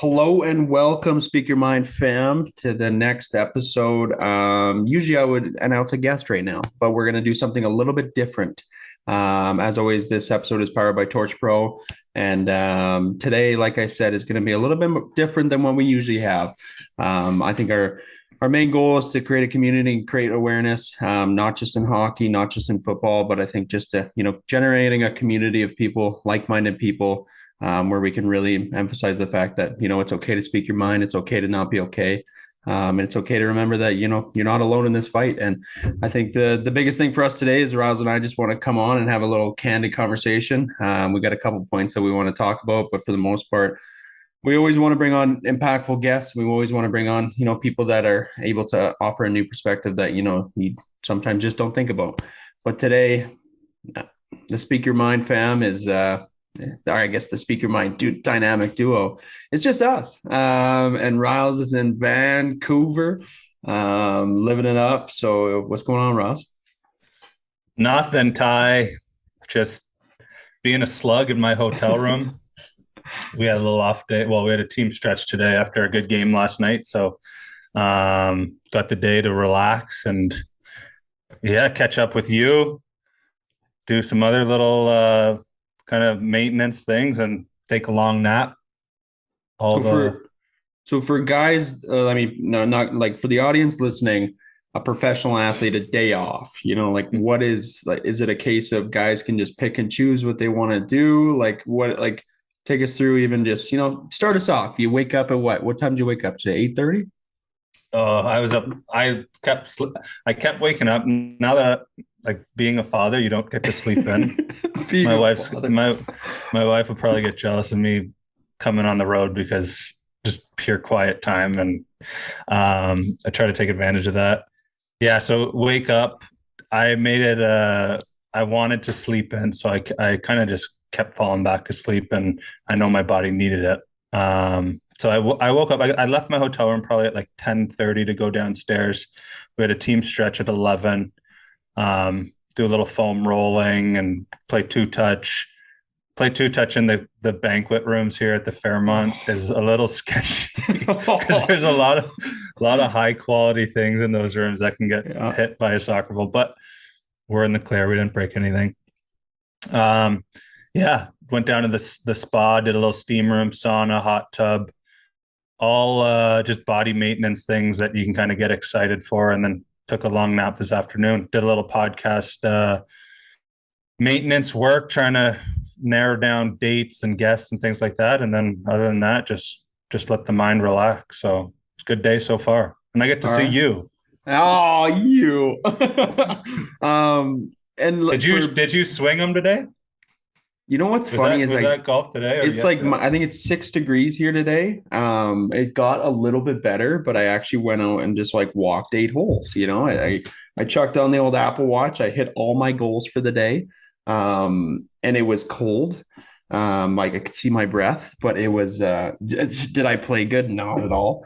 Hello and welcome, Speak Your Mind fam, to the next episode. Usually I would announce a guest right now, but we're going to do something a little bit different. As always, this episode is powered by TorchPro. And today, like I said, is going to be a little bit different than what we usually have. I think our main goal is to create a community and create awareness, not just in hockey, not just in football, but I think just generating a community of people, like-minded people, where we can really emphasize the fact that it's okay to speak your mind, it's okay to not be okay, and it's okay to remember that you're not alone in this fight. And I think the biggest thing for us today is Rouse and I just want to come on and have a little candid conversation. We got a couple points that we want to talk about, but for the most part, we always want to bring on impactful guests. We always want to bring on people that are able to offer a new perspective that you sometimes just don't think about. But today, the Speak Your Mind fam is or I guess the Speak Your Mind dynamic duo is just us. And Riles is in Vancouver, living it up. So what's going on, Riles? Nothing, Ty. Just being a slug in my hotel room. We had a little off day. Well, we had a team stretch today after a good game last night. So got the day to relax and catch up with you, do some other little kind of maintenance things and take a long nap. So for guys, no, not like for the audience listening, a professional athlete, a day off, what is like, is it a case of guys can just pick and choose what they want to do? Take us through even just, start us off. You wake up at what time do you wake up today? 8:30? I was up. I kept waking up. Now that like being a father, you don't get to sleep in. Being my a wife's father. my wife would probably get jealous of me coming on the road because just pure quiet time, and I try to take advantage of that. Yeah, so wake up. I made it. I wanted to sleep in, so I kind of just kept falling back asleep, and I know my body needed it. So I woke up. I left my hotel room probably at like 10:30 to go downstairs. We had a team stretch at 11. Do a little foam rolling and play two touch. Play two touch in the banquet rooms here at the Fairmont is a little sketchy because there's a lot of high quality things in those rooms that can get Yeah. hit by a soccer ball. But we're in the clear. We didn't break anything. Um, went down to the spa, did a little steam room, sauna, hot tub, all just body maintenance things that you can kind of get excited for, and then took a long nap this afternoon. Did a little podcast maintenance work, trying to narrow down dates and guests and things like that. And then other than that, just let the mind relax. So it's a good day so far, and I get to All see right. you. Oh, you. And Did you for did you swing them today? what's Was funny that is was like that golf today or it's like yesterday? I think it's 6 degrees here today. It got a little bit better, but I actually went out and just like walked 8 holes. I chucked on the old Apple Watch. I hit all my goals for the day. And it was cold. Like I could see my breath, but it was did I play good? Not at all.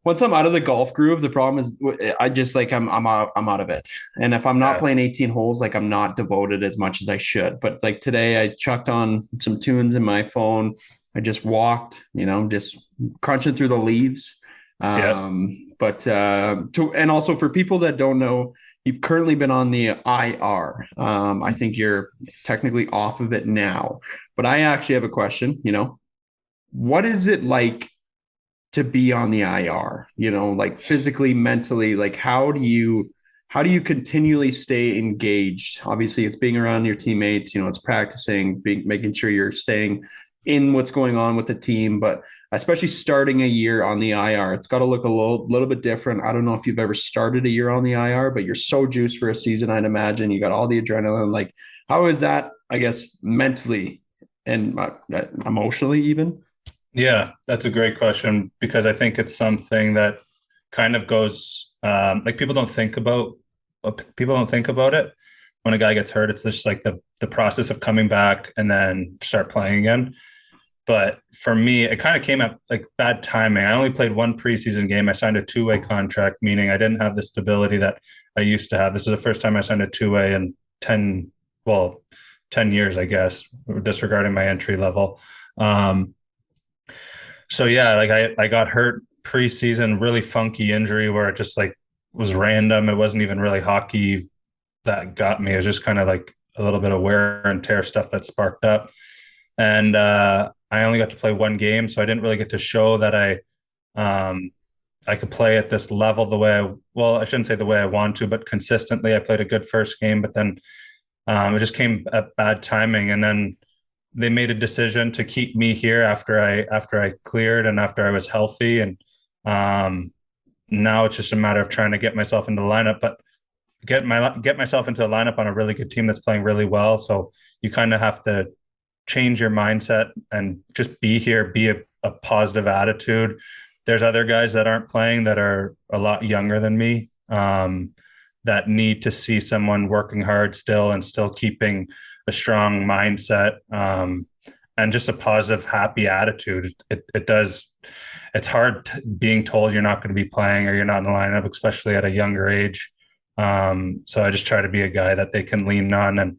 Once I'm out of the golf groove, the problem is I just like I'm out of it. And if I'm not Yeah. playing 18 holes, like I'm not devoted as much as I should. But like today, I chucked on some tunes in my phone. I just walked, just crunching through the leaves. Yeah. And also for people that don't know, you've currently been on the IR. I think you're technically off of it now. But I actually have a question. What is it like to be on the IR, like physically, mentally, like how do you continually stay engaged? Obviously, it's being around your teammates, it's practicing, making sure you're staying in what's going on with the team, but especially starting a year on the IR, it's got to look a little bit different. I don't know if you've ever started a year on the IR, but you're so juiced for a season, I'd imagine. You got all the adrenaline. Like, how is that, I guess, mentally and emotionally even? Yeah, that's a great question because I think it's something that kind of goes like people don't think about it when a guy gets hurt. It's just like the process of coming back and then start playing again. But for me, it kind of came at like bad timing. I only played one preseason game. I signed a two-way contract, meaning I didn't have the stability that I used to have. This is the first time I signed a two-way in 10 years, I guess, disregarding my entry level. Um, So yeah, like I got hurt preseason, really funky injury where it just like was random. It wasn't even really hockey that got me. It was just kind of like a little bit of wear and tear stuff that sparked up. And I only got to play one game, so I didn't really get to show that um, I could play at this level the way I shouldn't say the way I want to, but consistently. I played a good first game, but then it just came at bad timing, and then they made a decision to keep me here after I cleared and after I was healthy, and um, now it's just a matter of trying to get myself into the lineup, but get myself into a lineup on a really good team that's playing really well. So you kind of have to change your mindset and just be here, be a positive attitude. There's other guys that aren't playing that are a lot younger than me, that need to see someone working hard still and still keeping a strong mindset, and just a positive, happy attitude. It does. It's hard being told you're not going to be playing or you're not in the lineup, especially at a younger age. So I just try to be a guy that they can lean on, and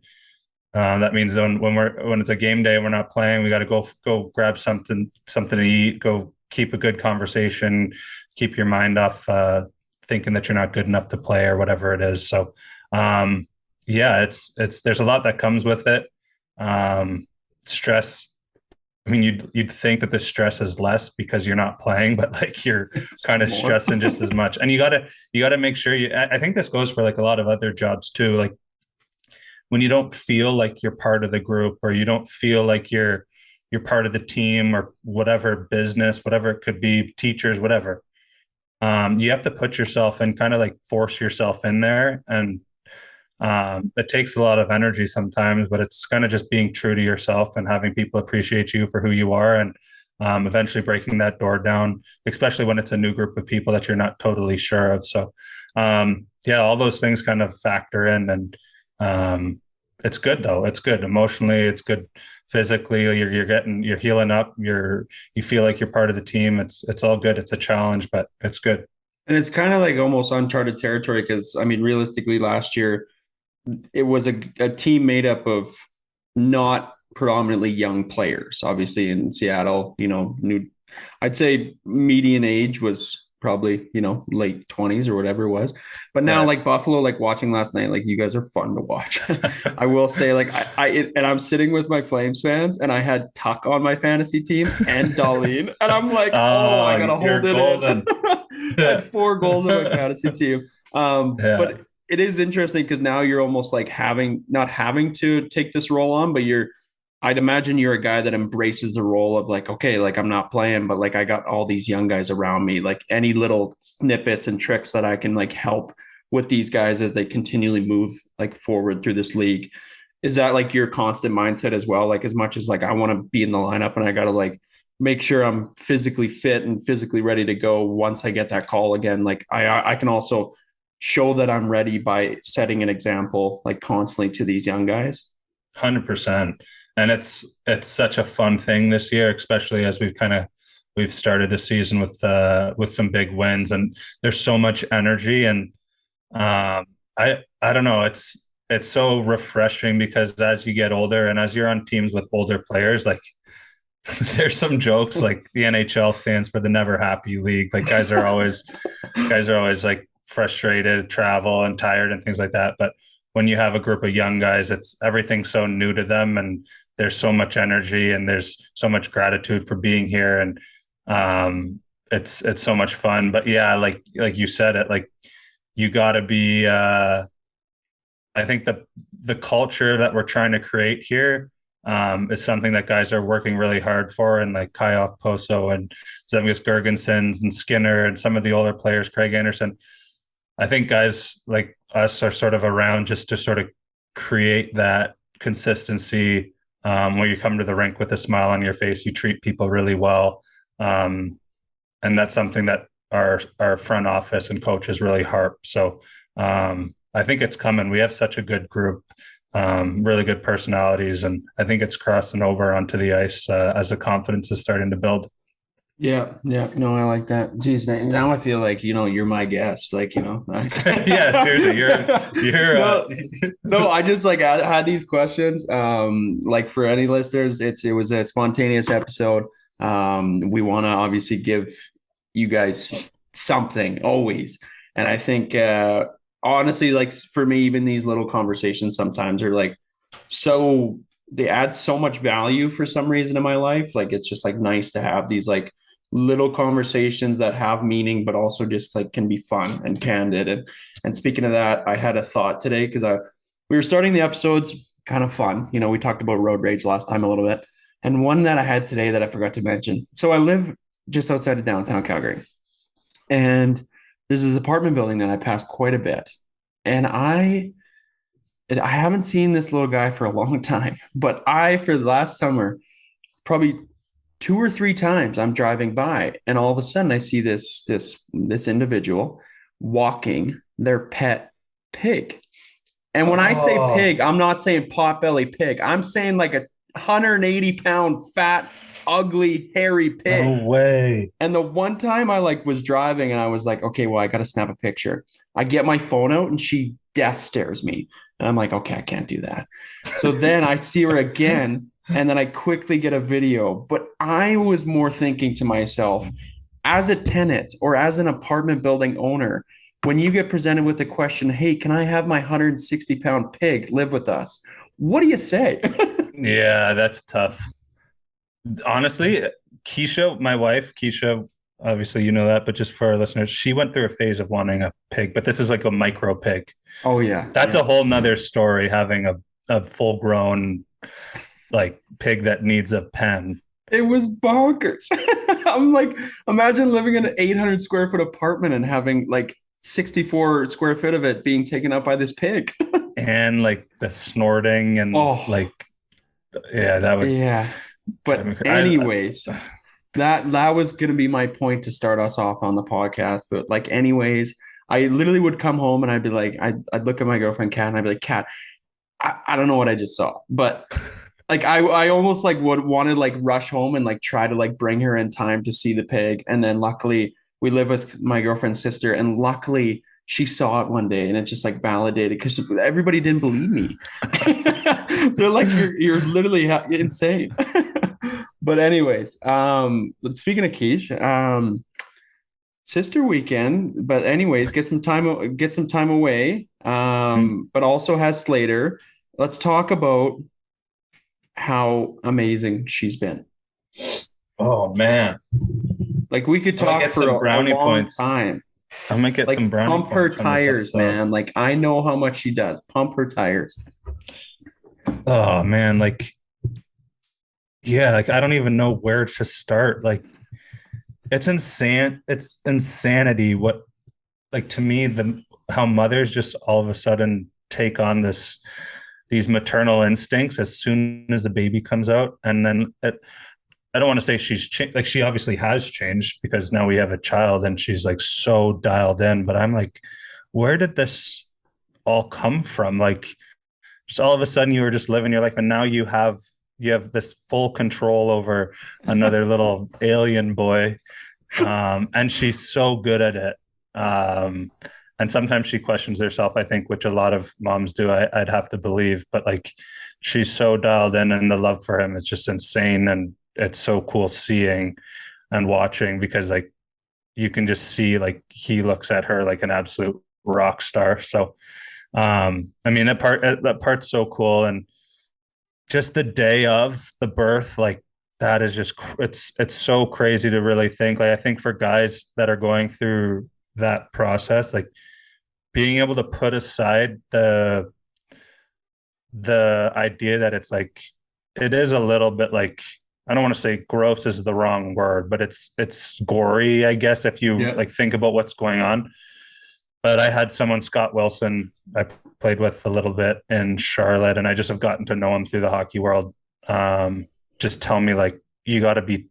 that means when it's a game day, we're not playing. We got to go grab something to eat, go keep a good conversation, keep your mind off thinking that you're not good enough to play or whatever it is. So yeah, it's there's a lot that comes with it. Stress. I mean, you'd think that the stress is less because you're not playing, but like you're kind of stressing just as much. And you gotta make sure I think this goes for like a lot of other jobs too. Like when you don't feel like you're part of the group, or you don't feel like you're part of the team, or whatever business, whatever it could be, teachers, whatever. You have to put yourself and kind of like force yourself in there, and it takes a lot of energy sometimes, but it's kind of just being true to yourself and having people appreciate you for who you are, and eventually breaking that door down, especially when it's a new group of people that you're not totally sure of. So, yeah, all those things kind of factor in, and it's good though. It's good emotionally. It's good physically. You're healing up. You feel like you're part of the team. It's all good. It's a challenge, but it's good. And it's kind of like almost uncharted territory because, I mean, realistically, last year it was a team made up of not predominantly young players. Obviously, in Seattle, I'd say median age was probably, late 20s or whatever it was. But now, Right. like Buffalo, like watching last night, like you guys are fun to watch. I will say, like, and I'm sitting with my Flames fans, and I had Tuck on my fantasy team and Darlene, and I'm like, oh, I gotta You're hold it golden. in. I had 4 goals on my fantasy team. Yeah. But it is interesting because now you're almost like not having to take this role on, but I'd imagine you're a guy that embraces the role of like, okay, like I'm not playing, but like I got all these young guys around me, like any little snippets and tricks that I can like help with these guys as they continually move like forward through this league. Is that like your constant mindset as well? Like as much as like I want to be in the lineup and I got to like make sure I'm physically fit and physically ready to go once I get that call again. Like I can also show that I'm ready by setting an example like constantly to these young guys. 100%. And it's such a fun thing this year, especially as we've started the season with some big wins, and there's so much energy, and I don't know, it's so refreshing because as you get older and as you're on teams with older players, like there's some jokes like the NHL stands for the never happy league. Like guys are always like frustrated, travel and tired and things like that. But when you have a group of young guys, it's everything so new to them, and there's so much energy and there's so much gratitude for being here, and it's so much fun. But yeah, like you said it, like you got to be. I think the culture that we're trying to create here is something that guys are working really hard for, and like Kyle Poso and Zemgus Girgensons and Skinner and some of the older players, Craig Anderson. I think guys like us are sort of around just to sort of create that consistency, where you come to the rink with a smile on your face, you treat people really well. And that's something that our front office and coaches really harp. So I think it's coming. We have such a good group, really good personalities, and I think it's crossing over onto the ice as the confidence is starting to build. Yeah, yeah, no, I like that. Geez, now I feel like you're my guest, like Yeah, seriously, you're no, I just like I had these questions. Like for any listeners, it was a spontaneous episode. We want to obviously give you guys something always. And I think, honestly, like for me, even these little conversations sometimes are like so they add so much value for some reason in my life. Like it's just like nice to have these like little conversations that have meaning, but also just like can be fun and candid. And speaking of that, I had a thought today because I we were starting the episodes kind of fun. You know, we talked about road rage last time a little bit. And one that I had today that I forgot to mention. So I live just outside of downtown Calgary. And there's this apartment building that I pass quite a bit. And I haven't seen this little guy for a long time, but for the last summer, probably two or three times I'm driving by and all of a sudden I see this individual walking their pet pig. And when I say Oh, pig, I'm not saying potbelly pig. I'm saying like a 180-pound fat, ugly, hairy no pig. way. And the one time I like was driving and I was like, okay, well, I got to snap a picture. I get my phone out and she death stares me. And I'm like, okay, I can't do that. So then I see her again and then I quickly get a video. But I was more thinking to myself, as a tenant or as an apartment building owner, when you get presented with the question, hey, can I have my 160-pound pig live with us? What do you say? Yeah, that's tough. Honestly, Keisha, my wife, Keisha, obviously you know that, but just for our listeners, she went through a phase of wanting a pig, but this is like a micro pig. Oh, yeah. That's Yeah. a whole nother story, having a full grown like pig that needs a pen. It was bonkers. I'm like, imagine living in an 800 square foot apartment and having like 64 square foot of it being taken up by this pig. And like the snorting and Oh, like yeah, that would yeah. drive me But crazy. anyways, that was gonna be my point to start us off on the podcast. But like, anyways, I literally would come home and I'd be like, I'd look at my girlfriend Kat and I'd be like, Kat, I don't know what I just saw, but like I almost like would want to like rush home and like try to like bring her in time to see the pig. And then luckily we live with my girlfriend's sister, and luckily she saw it one day and it just like validated because everybody didn't believe me. They're like, you're literally insane. But anyways, speaking of Keish, sister weekend. But anyways, get some time away. But also has Slater. Let's talk about how amazing she's been. Oh man, Like we could I might talk get for some a brownie long points. time. I might get some Like brownie pump her points from this tires, episode. man. Like I know how much she does. Pump her tires. Oh man, like yeah, like I don't even know where to start. Like it's insane. It's insanity what like to me the how mothers just all of a sudden take on these maternal instincts as soon as the baby comes out and then I don't want to say she's changed, like she obviously has changed because now we have a child and she's like so dialed in, but I'm like, where did this all come from? Like just all of a sudden you were just living your life and now you have this full control over another little alien boy, and she's so good at it. And sometimes she questions herself, I think, which a lot of moms do. I'd have to believe, but like she's so dialed in, and the love for him is just insane, and it's so cool seeing and watching because like you can just see like he looks at her like an absolute rock star. So I mean that part's so cool, and just the day of the birth, like that is just it's so crazy to really think. Like I think for guys that are going through that process, like being able to put aside the idea that it's like it is a little bit like I don't want to say gross is the wrong word, but it's gory, I guess, if you Yeah. like think about what's going on. But I had someone, Scott Wilson, I played with a little bit in Charlotte, and I just have gotten to know him through the hockey world. Just tell me like you got to be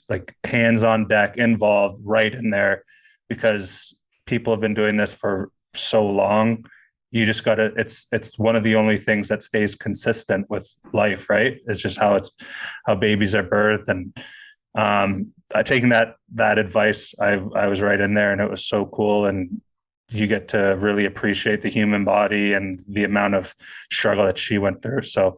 like hands on deck, involved, right in there, because people have been doing this for so long. You just got to. It's one of the only things that stays consistent with life, right? It's just how babies are birthed, and taking that advice, I was right in there, and it was so cool. And you get to really appreciate the human body and the amount of struggle that she went through. So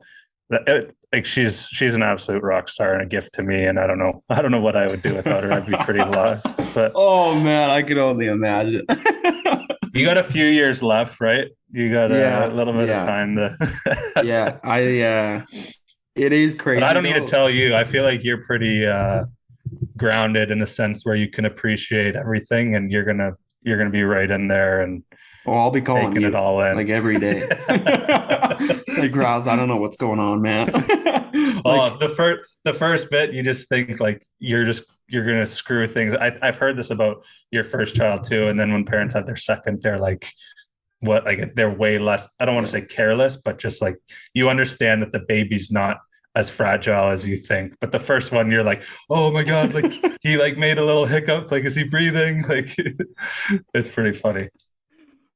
like she's an absolute rock star and a gift to me. And I don't know what I would do without her. I'd be pretty lost. But Oh man, I could only imagine. you got a few years left, right? You got a Yeah, little bit of yeah, time to. yeah. It is But I crazy don't need to though. tell you. I feel like you're pretty grounded in the sense where you can appreciate everything, and you're gonna be right in there and Oh, I'll be calling taking it you all in. like every day. Like Rouse, I don't know what's going on, man. Like, Oh, the first bit, you just think like you're gonna screw things. I've heard this about your first child too, and then when parents have their second, they're like, what, like they're way less. I don't want to yeah. say careless, but just like you understand that the baby's not as fragile as you think. But the first one, you're like, oh my god, like he like made a little hiccup. Like, is he breathing? Like, it's pretty funny.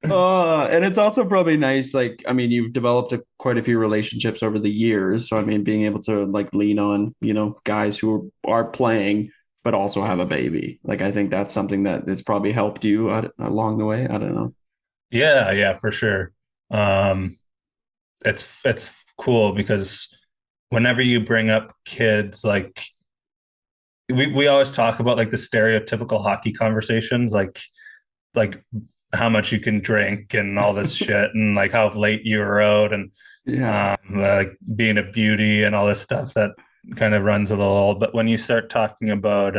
And it's also probably nice. Like, I mean, you've developed quite a few relationships over the years. So, I mean, being able to like lean on, guys who are playing, but also have a baby. Like, I think that's something that has probably helped you along the way. I don't know. Yeah, yeah, for sure. Um, it's cool because whenever you bring up kids, like we always talk about like the stereotypical hockey conversations, like how much you can drink and all this shit, and like how late you were out, and Yeah. like being a beauty and all this stuff that kind of runs a little old. But when you start talking about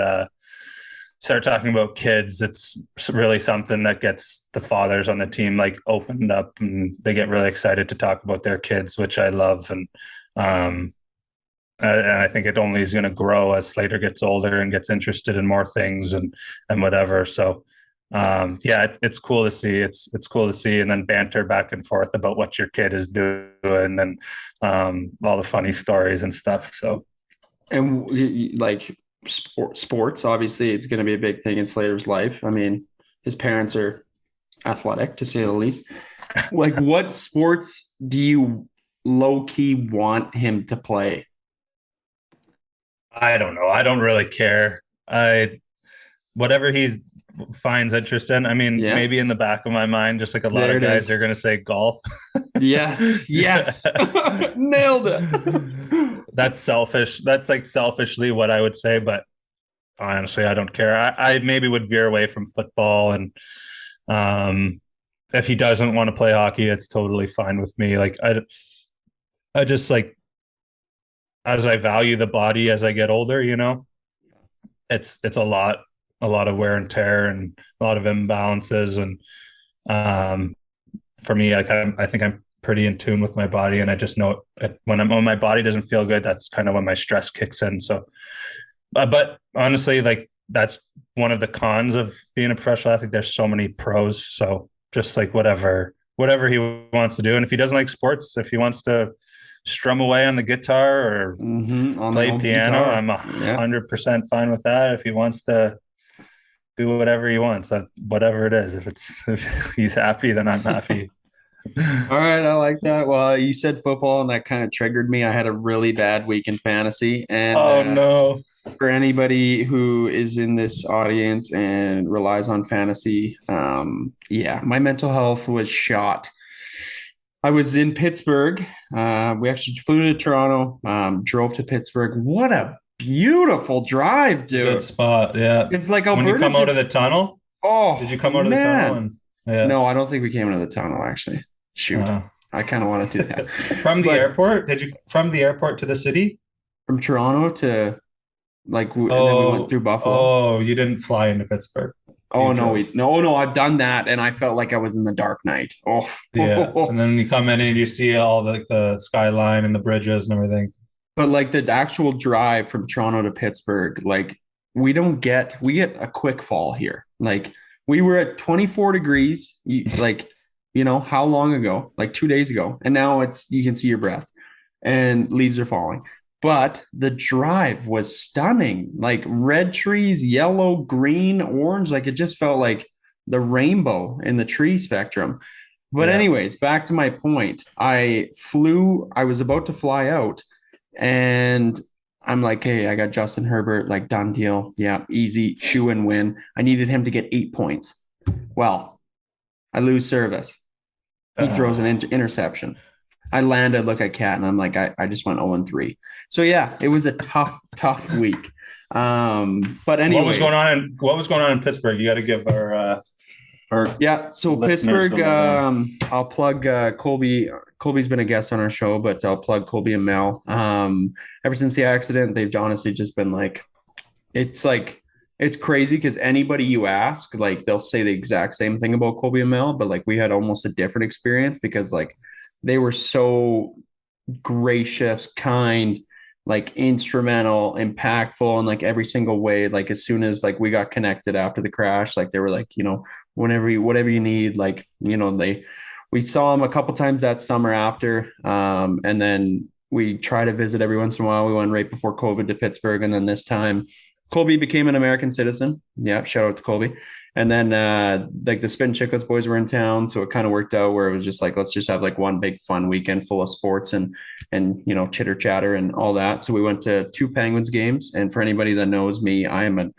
kids, it's really something that gets the fathers on the team like opened up, and they get really excited to talk about their kids, which I love. Um, and I think it only is going to grow as Slater gets older and gets interested in more things and whatever. So yeah, it's cool to see. It's cool to see, and then banter back and forth about what your kid is doing, and all the funny stories and stuff. So And like sports, obviously, it's going to be a big thing in Slater's life. I mean, his parents are athletic to say the least. Like, what sports do you low key want him to play? I don't know. I don't really care. I Whatever he finds interest in. I mean, Yeah, maybe in the back of my mind, just like a lot there of it guys is. are going to say golf. Yes, yes, nailed it. That's selfish. That's like selfishly what I would say, but honestly, I don't care. I maybe would veer away from football, and um, if he doesn't want to play hockey, it's totally fine with me. Like I just like as I value the body as I get older, it's a lot of wear and tear and a lot of imbalances, and um, for me, like I think I'm pretty in tune with my body, and I just know when my body doesn't feel good, that's kind of when my stress kicks in. So, but honestly, like that's one of the cons of being a professional athlete. There's so many pros, so just like whatever he wants to do, and if he doesn't like sports, if he wants to strum away on the guitar or On the play old piano, I'm guitar. a Yeah. 100% fine with that. If he wants to do whatever he wants, whatever it is, if he's happy, then I'm happy. All right, I like that. Well, you said football, and that kind of triggered me. I had a really bad week in fantasy, and Oh no. for anybody who is in this audience and relies on fantasy, yeah, my mental health was shot. I was in Pittsburgh. We actually flew to Toronto, drove to Pittsburgh. What a beautiful drive, Good dude. spot. Yeah. It's like When you Alberta come out of just, the tunnel, did oh you come out of the tunnel? man. And yeah. No, I don't think we came into the tunnel actually. Shoot. Uh, I kind of want to do that. from the But airport, did you from the airport to the city? from Toronto to and then we went Oh, through Buffalo. oh, you didn't fly into Pittsburgh. Oh You no, drove. no, I've done that and I felt like I was in the Dark Knight. Yeah. And Oh, then you come in and you see all the skyline and the bridges and everything. but like the actual drive from Toronto to Pittsburgh, like we get a quick fall here. Like we were at 24 degrees, like how long ago? Like 2 days ago, and now it's you can see your breath, and leaves are falling. But the drive was stunning, like red trees, yellow, green, orange. Like it just felt like the rainbow in the tree spectrum. But Yeah. anyways, back to my point. I was about to fly out and I'm like, hey, I got Justin Herbert, like done deal. Yeah, easy, shoe and win. I needed him to get 8 points. Well, I lose service. He throws an Uh, interception. I landed, look at Cat, and I'm like, I just went 0-3. So yeah, it was a tough week. But anyways, What was going on in Pittsburgh? You got to give our yeah. So listeners the Pittsburgh, lowdown. I'll plug Colby. Colby's been a guest on our show, but I'll plug Colby and Mel. Ever since the accident, they've honestly just been it's like it's crazy because anybody you ask, like they'll say the exact same thing about Colby and Mel, but like we had almost a different experience because like they were so gracious, kind, like instrumental, impactful in like every single way. Like as soon as like we got connected after the crash, like they were like, whatever you need, like, we saw them a couple times that summer after. And then we try to visit every once in a while. We went right before COVID to Pittsburgh. And then this time Colby became an American citizen. Yeah, shout out to Colby. And then like the Spin Chicklets boys were in town, so it kind of worked out where it was just like let's just have like one big fun weekend full of sports and chitter chatter and all that. So we went to two Penguins games, and for anybody that knows me, I am a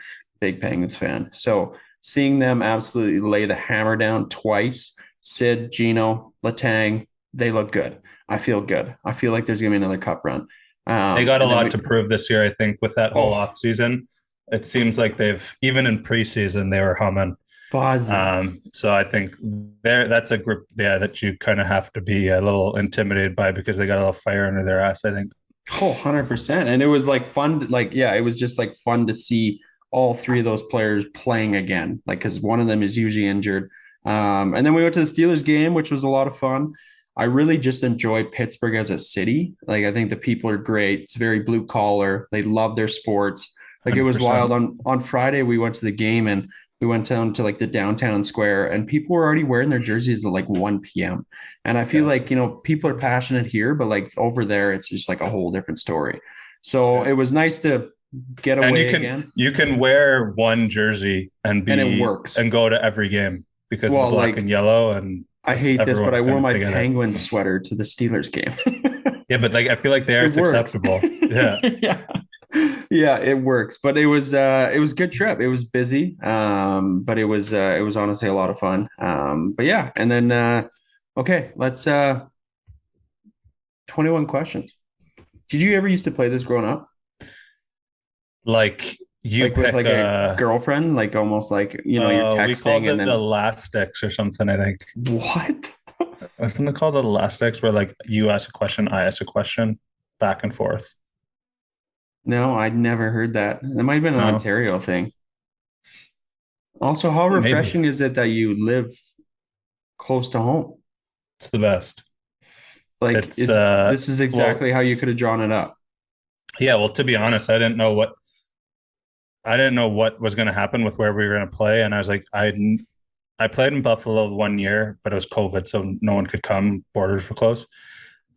big Penguins fan. So seeing them absolutely lay the hammer down twice, Sid, Gino, Letang, they look good. I feel good. I feel like there's gonna be another cup run. They got a And then lot to prove this year, I think, with that whole oh, off season. It seems like they've even in preseason they were humming. buzzing. So I think that's a group, yeah, that you kind of have to be a little intimidated by because they got a little fire under their ass, I think. Oh, 100%. And it was like fun. Like, yeah, it was just like fun to see all three of those players playing again. Like, because one of them is usually injured. And then we went to the Steelers game, which was a lot of fun. I really just enjoy Pittsburgh as a city. Like, I think the people are great. It's very blue collar. They love their sports. Like, it was wild. 100%. On Friday, we went to the game and we went down to like the downtown square, and people were already wearing their jerseys at like 1 p.m. And I feel Yeah. like, people are passionate here, but like over there, it's just like a whole different story. So Yeah. it was nice to get And away again, you can wear one jersey and and it be works. and go to every game because of the Well, black and like, yellow and I just hate this, but I everyone's wore kind of my together. Penguin sweater to the Steelers game. Yeah, but like I feel like there It it's works. acceptable. Yeah. Yeah. Yeah, it works. But it was a good trip. It was busy. But it was honestly a lot of fun. But yeah, and then okay, let's 21 questions. Did you ever used to play this growing up? Like you Like with pick like a girlfriend, like almost like you're we called texting and it then elastics or something, I think. what? Wasn't it called elastics where like you ask a question, I ask a question, back and forth? No, I'd never heard that. That might have been an No, Ontario thing. Also, how maybe. refreshing is it that you live close to home? It's the best. Like, It's is this is well, exactly how you could have drawn it up? yeah, well, to be honest, I didn't know what was going to happen with where we were going to play, and I was like, I played in Buffalo 1 year, but it was COVID, so no one could come. Borders were closed,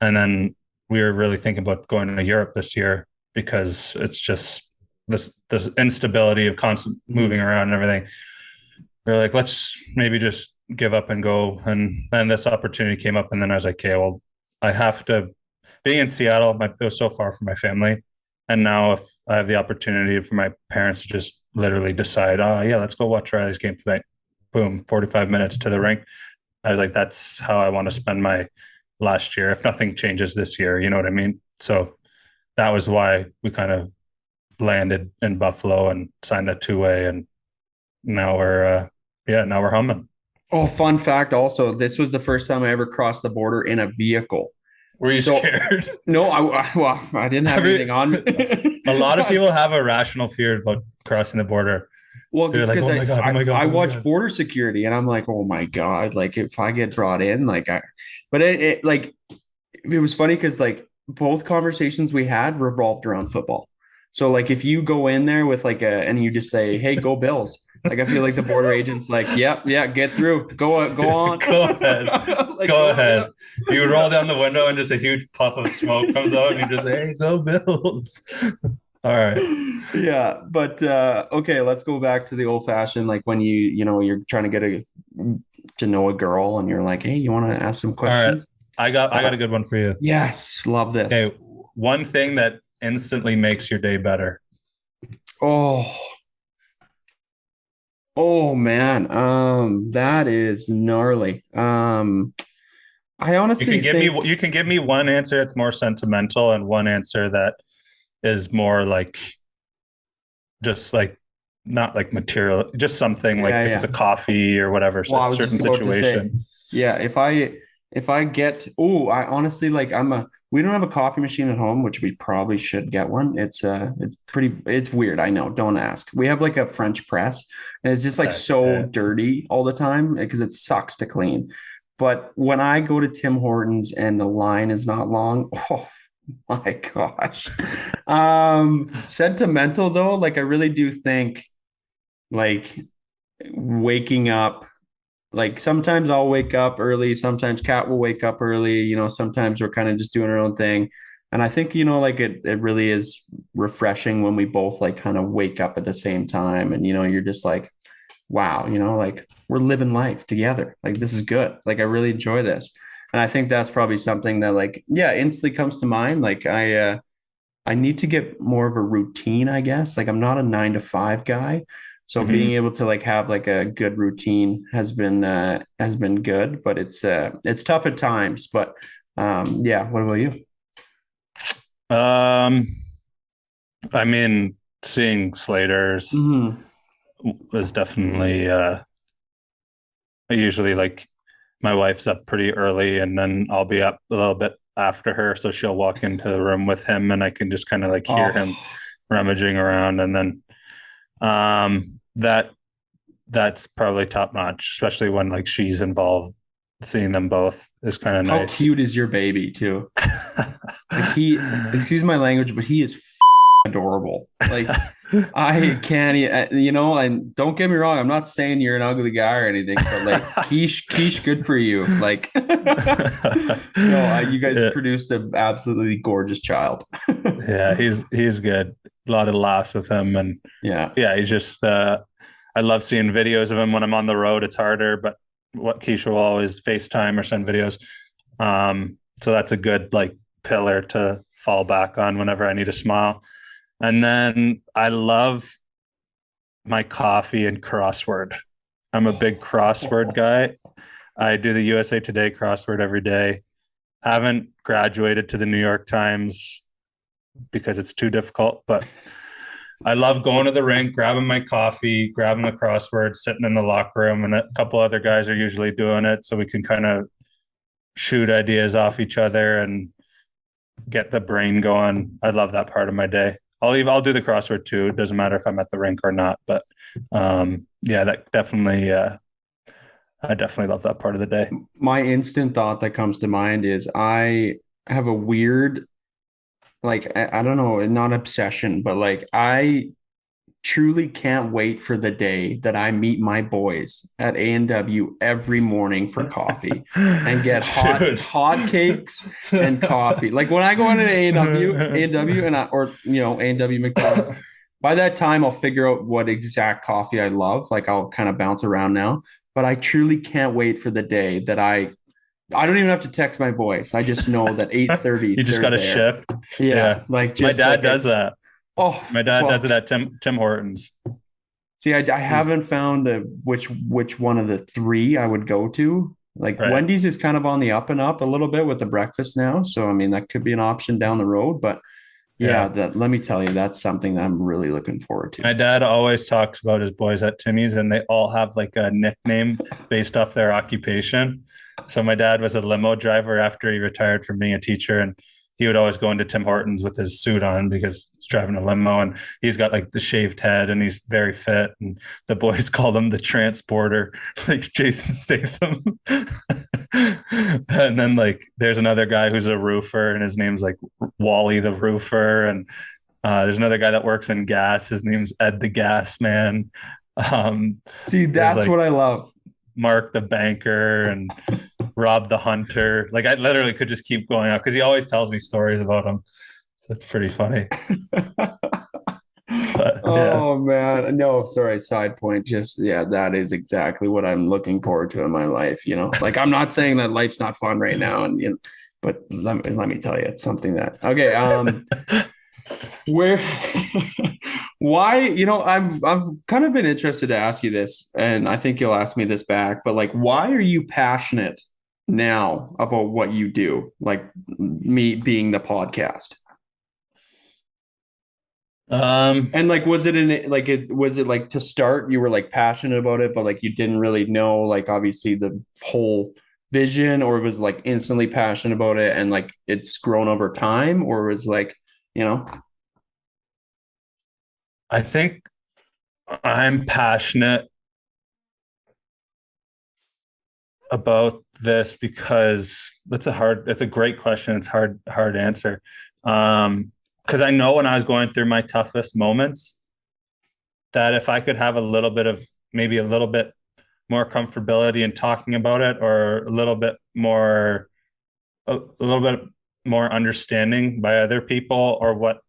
and then we were really thinking about going to Europe this year because it's just this instability of constant moving Mhm. around and everything. We are like, let's maybe just give up and go. And then this opportunity came up, and then I was like, okay, well, I have to. Being in Seattle, it was so far from my family, and now if I have the opportunity for my parents to just literally decide, oh yeah, let's go watch Riley's game tonight. Boom, 45 minutes to the rink. I was like, that's how I want to spend my last year. If nothing changes this year, you know what I mean? So that was why we kind of landed in Buffalo and signed that two-way, and now we're humming. Oh, fun fact also, this was the first time I ever crossed the border in a vehicle. Were you So, scared? no, well, I didn't have anything Every on me. a lot of people have irrational fears about crossing the border. Well, They're it's like, because "Oh my god, oh my god, I oh my watch god." border security and I'm like, oh my God, like if I get brought in, but it like it was funny because like both conversations we had revolved around football. So like if you go in there with like and you just say, "Hey, go Bills," like I feel like the border agent's like, "Yep, yeah, get through, go on," Go ahead, like go go on, yeah. ahead. You roll down the window and just a huge puff of smoke comes out, and you just say, "Hey, go Bills!" All right, Yeah, but okay, let's go back to the old fashioned, like when you're trying to get to know a girl and you're like, hey, you want to ask some all right. questions? I got Uh, a good one for you. yes, love this. Okay, one thing that instantly makes your day better. Oh, oh man, that is gnarly. I honestly think, you can give me one answer that's more sentimental and one answer that is more like just like not like material, just something like yeah, if it's yeah. a coffee or whatever, a Well, I was certain just about to say, situation. yeah, if I get, oh, I honestly like we don't have a coffee machine at home, which we probably should get one. It's pretty, it's weird. I know. Don't ask. We have like a French press and it's just like so Okay. dirty all the time because it sucks to clean. But when I go to Tim Hortons and the line is not long, oh my gosh. Sentimental though, like I really do think like waking up, like sometimes I'll wake up early, sometimes Kat will wake up early, sometimes we're kind of just doing our own thing. And I think, like it really is refreshing when we both like kind of wake up at the same time and you're just like, wow, like we're living life together. Like this is good. Like I really enjoy this. And I think that's probably something that like, yeah, instantly comes to mind. Like I need to get more of a routine, I guess. Like I'm not a 9 to 5 guy. So being Mm-hmm. able to like have like a good routine has been good, but it's tough at times. But yeah, what about you? Um, I mean, seeing Slater's Hmm. was definitely I usually like my wife's up pretty early and then I'll be up a little bit after her. So she'll walk into the room with him and I can just kind of like hear him Oh, rummaging around. And then that's probably top notch, especially when like she's involved. Seeing them both is kind of how nice. cute is your baby too? Like excuse my language, but he is adorable. Like I can't, and don't get me wrong, I'm not saying you're an ugly guy or anything, but like quiche, good for you. Like, no, you guys Yeah, produced an absolutely gorgeous child. yeah, he's good. A lot of laughs with him, and Yeah. yeah, he's just. I love seeing videos of him when I'm on the road. It's harder, but what Keisha will always FaceTime or send videos. So that's a good like pillar to fall back on whenever I need a smile. And then I love my coffee and crossword. I'm a big crossword guy. I do the USA Today crossword every day. Haven't graduated to the New York Times because it's too difficult, but I love going to the rink, grabbing my coffee, grabbing the crossword, sitting in the locker room, and a couple other guys are usually doing it, so we can kind of shoot ideas off each other and get the brain going. I love that part of my day. I'll do the crossword too. It doesn't matter if I'm at the rink or not, but yeah, that definitely I definitely love that part of the day. My instant thought that comes to mind is I have a weird, like, I don't know, not obsession, but like I truly can't wait for the day that I meet my boys at A&W every morning for coffee and get Dude. hot cakes and coffee. Like when I go into A&W and A&W McDonald's, by that time I'll figure out what exact coffee I love. Like I'll kind of bounce around now, but I truly can't wait for the day that I don't even have to text my boys. I just know that 8:30 You just they're got to there. shift. Yeah, Yeah. like My just dad like does that. oh My dad does well. it at Tim Hortons. See, I He's haven't found which one of the three I would go to. Like right. Wendy's is kind of on the up and up a little bit with the breakfast now, so I mean that could be an option down the road. But yeah, Yeah. that let me tell you, that's something that I'm really looking forward to. My dad always talks about his boys at Timmy's, and they all have like a nickname based off their occupation. So my dad was a limo driver after he retired from being a teacher, and he would always go into Tim Hortons with his suit on because he's driving a limo, and he's got like the shaved head, and he's very fit. And the boys call him the transporter, like Jason Statham. And then like there's another guy who's a roofer, and his name's like Wally the roofer, and there's another guy that works in gas. His name's Ed the Gas Man. See, There's that's like what I love. Mark the Banker and Rob the Hunter. Like I literally could just keep going up because he always tells me stories about him. So it's pretty funny. But yeah, Oh man, no, sorry, side point. Just yeah, that is exactly what I'm looking forward to in my life. Like I'm not saying that life's not fun right now, and but let me tell you, it's something that okay. Where why I've kind of been interested to ask you this and I think you'll ask me this back, but like why are you passionate now about what you do, like me being the podcast? Um, And like, was it in like it was it like to start you were like passionate about it, but like you didn't really know like obviously the whole vision, or it was like instantly passionate about it and like it's grown over time, or was like, you know, I think I'm passionate about this because it's a great question. It's hard answer. Because I know when I was going through my toughest moments, that if I could have a little bit of maybe a little bit more comfortability in talking about it, or a little bit more understanding by other people, or what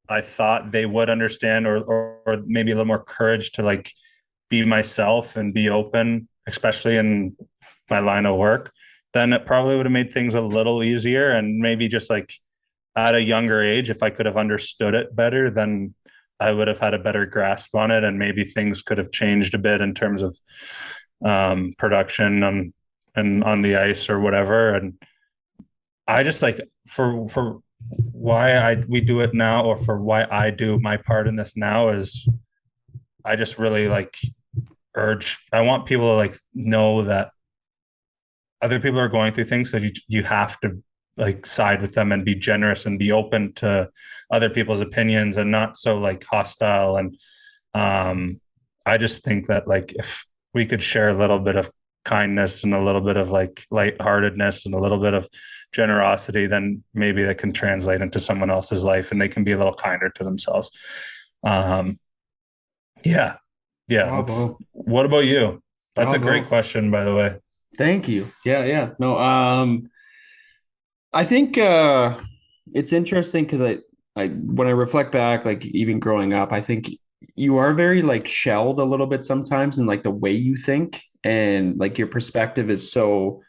I thought they would understand, or maybe a little more courage to like be myself and be open, especially in my line of work, then it probably would have made things a little easier. And maybe just like at a younger age, if I could have understood it better, then I would have had a better grasp on it, and maybe things could have changed a bit in terms of production and on the ice or whatever. And I just like for why I we do it now, or for why I do my part in this now, is I just really like I want people to like know that other people are going through things, so you have to like side with them and be generous and be open to other people's opinions and not so like hostile. And um I just think that like if we could share a little bit of kindness and a little bit of like lightheartedness and a little bit of generosity, then maybe that can translate into someone else's life and they can be a little kinder to themselves. um yeah, yeah, that's bravo, what about you? That's a great bravo. question, by the way. Thank you. Yeah, yeah. No, I think it's interesting because I when I reflect back, like even growing up, I think you are very like shelled a little bit sometimes in like the way you think, and like your perspective is so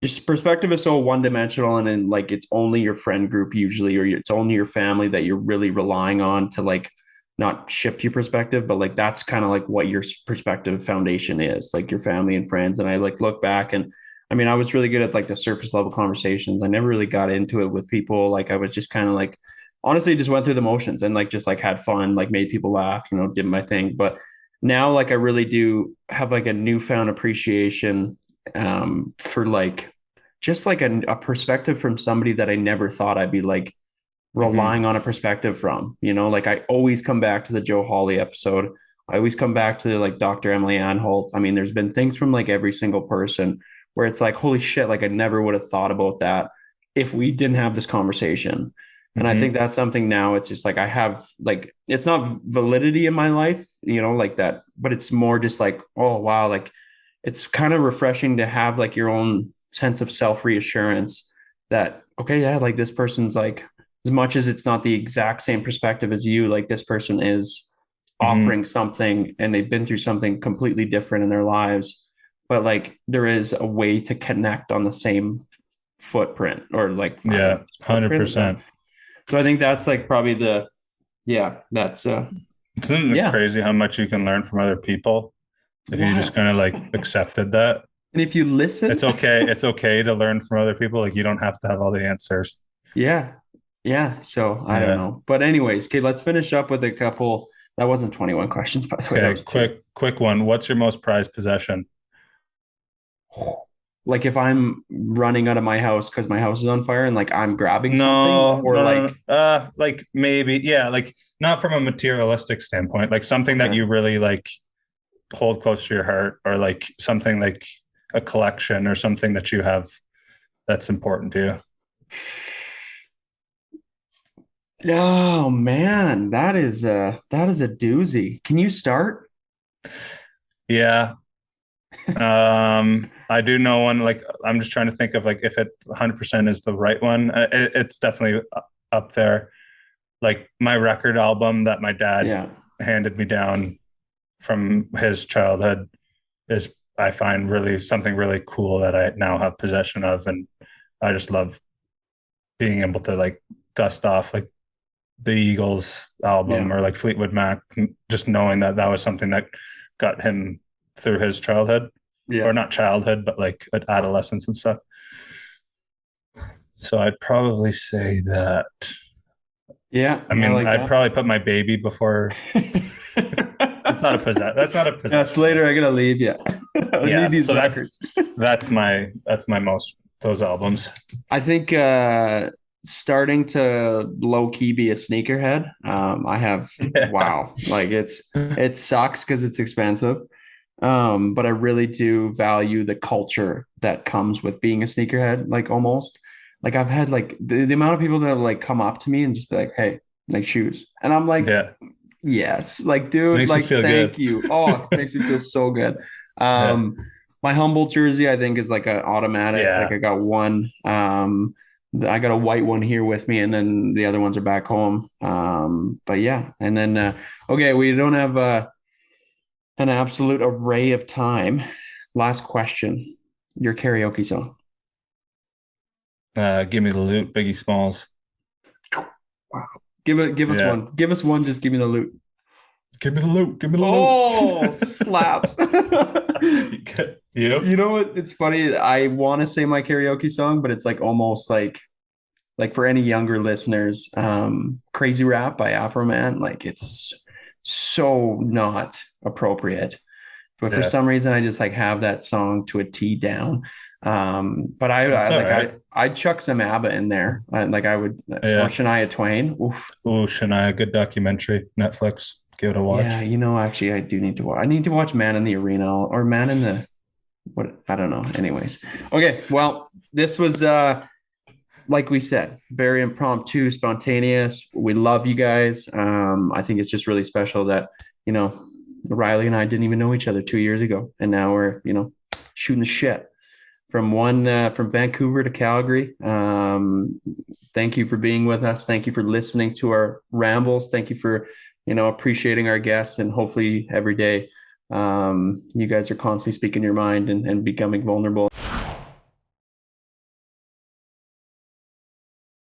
one dimensional, and then like it's only your friend group usually, or it's only your family that you're really relying on to like not shift your perspective, but like that's kind of like what your perspective foundation is, like your family and friends. And I like look back, and I mean, I was really good at like the surface level conversations. I never really got into it with people. Like I was just kind of like honestly just went through the motions and like just like had fun, like made people laugh, did my thing. But now like I really do have like a newfound appreciation for like just like a perspective from somebody that I never thought I'd be like Mm-hmm. relying on a perspective from, like I always come back to the Joe Hawley episode. I always come back to like Dr. Emily Anholt. I mean, there's been things from like every single person where it's like, holy shit, like I never would have thought about that if we didn't have this conversation. And I think Mm-hmm. that's something now it's just like I have like it's not validity in my life, like that, but it's more just like, oh wow, like it's kind of refreshing to have like your own sense of self-reassurance that okay, yeah, like this person's like as much as it's not the exact same perspective as you, like this person is Mm-hmm. offering something and they've been through something completely different in their lives. But like there is a way to connect on the same footprint, or like I don't know, Yeah, footprint is that. 100%. So I think that's like probably yeah, that's Isn't it yeah. crazy how much you can learn from other people if you just Yeah. kind of like accepted that? And if you listen, It's okay. It's okay to learn from other people. Like you don't have to have all the answers. yeah. Yeah. So I don't Yeah. know. But anyways, okay, let's finish up with a couple. That wasn't 21 questions, by the way. That Okay. was two. Quick one. What's your most prized possession? Like if I'm running out of my house because my house is on fire and like I'm grabbing something, No, or no, no, like, no. Like maybe, yeah, like not from a materialistic standpoint, like something that okay. you really like hold close to your heart, or like something like a collection or something that you have that's important to you. Oh man, that is a doozy. Can you start? Yeah. I do know one. Like, I'm just trying to think of like if it 100% is the right one. It's definitely up there. Like my record album that my dad Yeah. handed me down from his childhood is, I find, really something really cool that I now have possession of, and I just love being able to like dust off like the Eagles album Yeah. or like Fleetwood Mac, just knowing that that was something that got him through his childhood, or Yeah. not childhood, but like adolescence and stuff. So I'd probably say that. Yeah, I I mean, like I'd that. probably put my baby before. That's not a possess. That's not a Yeah, possession. Slater, I gotta leave. Yeah, I need Yeah. these So records. that's my most those albums. I think starting to low key be a sneakerhead. I have Yeah. wow, like it sucks because it's expensive. But I really do value the culture that comes with being a sneakerhead. Like almost like I've had like the amount of people that have like come up to me and just be like, "Hey, like shoes," and I'm like, Yeah. yes, like dude, Makes you like feel thank good. you. Oh, it makes me feel so good. Yeah. Um, my Humboldt jersey, I think, is like an automatic. Like Yeah. I got one. I got a white one here with me, and then the other ones are back home. But yeah, and then okay, we don't have an absolute array of time. Last question: your karaoke song. Give me the loot, Biggie Smalls. Wow. Give us Yeah. one. Give us one. Just give me the loot. Give me the loot. Give me the loot. Oh, slaps. Yep. You know what? It's funny. I want to say my karaoke song, but it's like almost like for any younger listeners, Crazy Rap by Afro Man, like it's so not appropriate. But for Yeah. some reason I just like have that song to a T down. But I That's all like right. I'd chuck some ABBA in there. Like I would or Yeah. Shania Twain. Oof. Oh, Shania, good documentary. Netflix. Give it a Yeah, watch. actually I do need to watch. I need to watch Man in the Arena or Man in the what I don't know. Anyways. Okay, well, this was like we said, very impromptu, spontaneous. We love you guys. I think it's just really special that, you know, Riley and I didn't even know each other 2 years ago. And now we're, shooting the shit from Vancouver to Calgary. Thank you for being with us. Thank you for listening to our rambles. Thank you for, appreciating our guests, and hopefully every day you guys are constantly speaking your mind and becoming vulnerable.